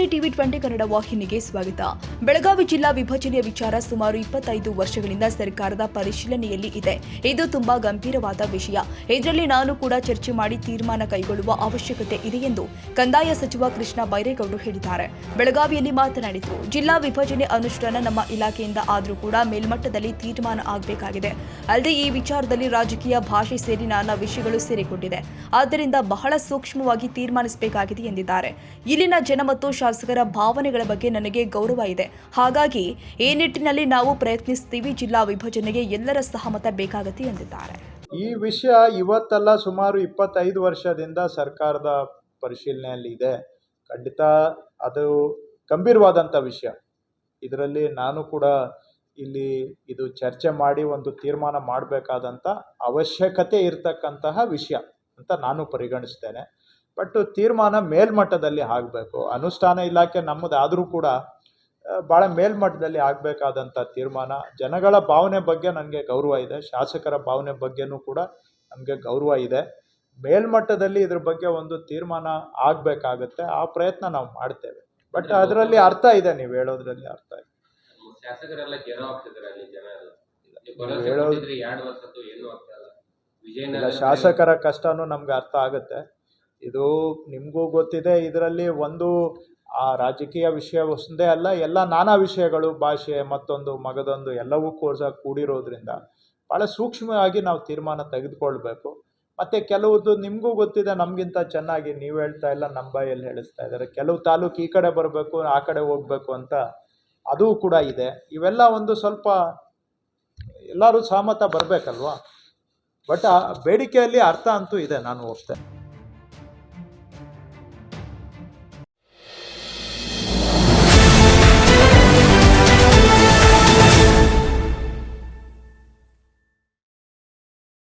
ನಮಸ್ತೆ. TV20 ಕನ್ನಡ ವಾಹಿನಿಗೆ ಸ್ವಾಗತ. ಬೆಳಗಾವಿ ಜಿಲ್ಲಾ ವಿಭಜನೆಯ ವಿಚಾರ ಸುಮಾರು 25 ವರ್ಷಗಳಿಂದ ಸರ್ಕಾರದ ಪರಿಶೀಲನೆಯಲ್ಲಿ ಇದೆ. ಇದು ತುಂಬಾ ಗಂಭೀರವಾದ ವಿಷಯ. ಇದರಲ್ಲಿ ನಾನು ಕೂಡ ಚರ್ಚೆ ಮಾಡಿ ತೀರ್ಮಾನ ಕೈಗೊಳ್ಳುವ ಅವಶ್ಯಕತೆ ಇದೆ ಎಂದು ಕಂದಾಯ ಸಚಿವ ಕೃಷ್ಣ ಬೈರೇಗೌಡರು ಹೇಳಿದ್ದಾರೆ. ಬೆಳಗಾವಿಯಲ್ಲಿ ಮಾತನಾಡಿದರು. ಜಿಲ್ಲಾ ವಿಭಜನೆ ಅನುಷ್ಠಾನ ನಮ್ಮ ಇಲಾಖೆಯಿಂದ ಆದರೂ ಕೂಡ ಮೇಲ್ಮಟ್ಟದಲ್ಲಿ ತೀರ್ಮಾನ ಆಗಬೇಕಾಗಿದೆ. ಅಲ್ಲದೆ ಈ ವಿಚಾರದಲ್ಲಿ ರಾಜಕೀಯ ಭಾಷೆ ಸೇರಿ ನಾನಾ ವಿಷಯಗಳು ಸೇರಿಕೊಂಡಿದೆ. ಆದ್ದರಿಂದ ಬಹಳ ಸೂಕ್ಷ್ಮವಾಗಿ ತೀರ್ಮಾನಿಸಬೇಕಾಗಿದೆ ಎಂದಿದ್ದಾರೆ. ಇಲ್ಲಿನ ಜನ ಮತ್ತು ಶಾಸಕರ ಭಾವನೆಗಳ ಬಗ್ಗೆ ನನಗೆ ಗೌರವ ಇದೆ. ಹಾಗಾಗಿ ಈ ನಿಟ್ಟಿನಲ್ಲಿ ನಾವು ಪ್ರಯತ್ನಿಸುತ್ತೀವಿ. ಜಿಲ್ಲಾ ವಿಭಜನೆಗೆ ಎಲ್ಲರ ಸಹಮತ ಬೇಕಾಗುತ್ತೆ ಎಂದಿದ್ದಾರೆ. ಈ ವಿಷಯ ಇವತ್ತಲ್ಲ, ಸುಮಾರು 25 ವರ್ಷದಿಂದ ಸರ್ಕಾರದ ಪರಿಶೀಲನೆಯಲ್ಲಿ ಇದೆ. ಖಂಡಿತ ಅದು ಗಂಭೀರವಾದಂಥ ವಿಷಯ. ಇದರಲ್ಲಿ ನಾನು ಕೂಡ ಇಲ್ಲಿ ಇದು ಚರ್ಚೆ ಮಾಡಿ ಒಂದು ತೀರ್ಮಾನ ಮಾಡಬೇಕಾದಂಥ ಅವಶ್ಯಕತೆ ಇರತಕ್ಕಂತಹ ವಿಷಯ ಅಂತ ನಾನು ಪರಿಗಣಿಸ್ತೇನೆ. ಬಟ್ ತೀರ್ಮಾನ ಮೇಲ್ಮಟ್ಟದಲ್ಲಿ ಆಗಬೇಕು. ಅನುಷ್ಠಾನ ಇಲಾಖೆ ನಮ್ಮದಾದರೂ ಕೂಡ ಭಾಳ ಮೇಲ್ಮಟ್ಟದಲ್ಲಿ ಆಗಬೇಕಾದಂಥ ತೀರ್ಮಾನ. ಜನಗಳ ಭಾವನೆ ಬಗ್ಗೆ ನನಗೆ ಗೌರವ ಇದೆ, ಶಾಸಕರ ಭಾವನೆ ಬಗ್ಗೆನೂ ಕೂಡ ನಮಗೆ ಗೌರವ ಇದೆ. ಮೇಲ್ಮಟ್ಟದಲ್ಲಿ ಇದ್ರ ಬಗ್ಗೆ ಒಂದು ತೀರ್ಮಾನ ಆಗಬೇಕಾಗತ್ತೆ. ಆ ಪ್ರಯತ್ನ ನಾವು ಮಾಡ್ತೇವೆ. ಬಟ್ ಅದರಲ್ಲಿ ಅರ್ಥ ಇದೆ, ನೀವು ಹೇಳೋದ್ರಲ್ಲಿ ಅರ್ಥ ಇದೆ. ಶಾಸಕರ ಕಷ್ಟನೂ ನಮ್ಗೆ ಅರ್ಥ ಆಗುತ್ತೆ. ಇದು ನಿಮಗೂ ಗೊತ್ತಿದೆ. ಇದರಲ್ಲಿ ಒಂದು ಆ ರಾಜಕೀಯ ವಿಷಯ ಒಂದೇ ಅಲ್ಲ, ಎಲ್ಲ ನಾನಾ ವಿಷಯಗಳು, ಭಾಷೆ, ಮತ್ತೊಂದು ಮಗದೊಂದು ಎಲ್ಲವೂ ಕೂಡಿರೋದ್ರಿಂದ ಭಾಳ ಸೂಕ್ಷ್ಮವಾಗಿ ನಾವು ತೀರ್ಮಾನ ತೆಗೆದುಕೊಳ್ಬೇಕು. ಮತ್ತು ಕೆಲವ್ದು ನಿಮಗೂ ಗೊತ್ತಿದೆ, ನಮಗಿಂತ ಚೆನ್ನಾಗಿ ನೀವು ಹೇಳ್ತಾ ಇಲ್ಲ, ನಮ್ಮ ಬಾಯಲ್ಲಿ ಹೇಳಿಸ್ತಾ ಇದ್ದಾರೆ. ಕೆಲವು ತಾಲೂಕು ಈ ಕಡೆ ಬರಬೇಕು, ಆ ಕಡೆ ಹೋಗಬೇಕು ಅಂತ ಅದು ಕೂಡ ಇದೆ. ಇವೆಲ್ಲ ಒಂದು ಸ್ವಲ್ಪ ಎಲ್ಲರೂ ಸಹಮತ ಬರಬೇಕಲ್ವಾ. ಬಟ್ ಆ ಬೇಡಿಕೆಯಲ್ಲಿ ಅರ್ಥ ಅಂತೂ ಇದೆ, ನಾನು ಒಪ್ತೇನೆ.